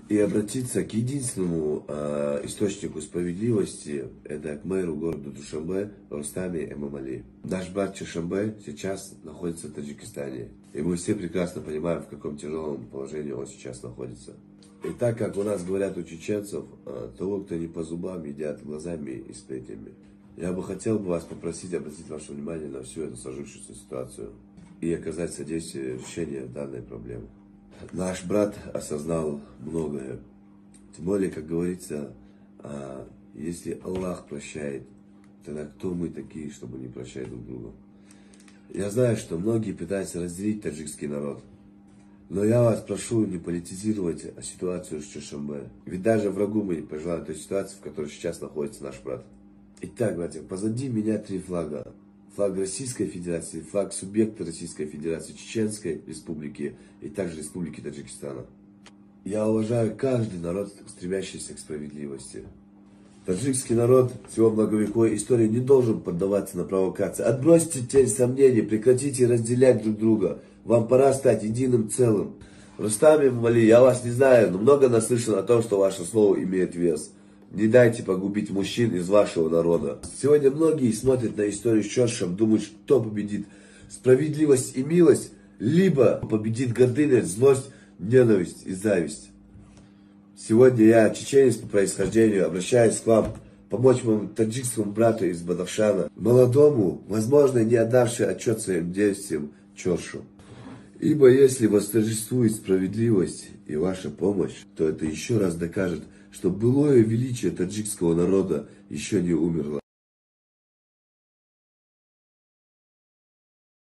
и обратиться к единственному источнику справедливости, это к мэру города Душанбе Рустаме Эмомали. Наш брат Чоршанбе сейчас находится в Таджикистане, и мы все прекрасно понимаем, в каком тяжелом положении он сейчас находится. И так как у нас говорят у чеченцев, того, кто не по зубам, едят глазами и сплетнями. Я бы хотел вас попросить обратить ваше внимание на всю эту сложившуюся ситуацию и оказать содействие решению данной проблемы. Наш брат осознал многое. Тем более, как говорится, если Аллах прощает, тогда кто мы такие, чтобы не прощать друг друга? Я знаю, что многие пытаются разделить таджикский народ. Но я вас прошу не политизировать ситуацию с Чоршанбе. Ведь даже врагу мы не пожелаем той ситуации, в которой сейчас находится наш брат. Итак, братья, позади меня 3 флага. Флаг Российской Федерации, флаг субъекта Российской Федерации, Чеченской Республики и также Республики Таджикистана. Я уважаю каждый народ, стремящийся к справедливости. Таджикский народ с его многовековой историей не должен поддаваться на провокации. Отбросьте тень сомнений, прекратите разделять друг друга. Вам пора стать единым целым. Рустам Эмомали, я вас не знаю, но много наслышан о том, что ваше слово имеет вес. Не дайте погубить мужчин из вашего народа. Сегодня многие смотрят на историю с Чоршем, думают, что победит справедливость и милость, либо победит гордыня, злость, ненависть и зависть. Сегодня я, чеченец по происхождению, обращаюсь к вам помочь моему таджикскому брату из Бадахшана, молодому, возможно, не отдавший отчет своим действиям Чоршу. Ибо если восторжествует справедливость и ваша помощь, то это еще раз докажет, что былое величие таджикского народа еще не умерло.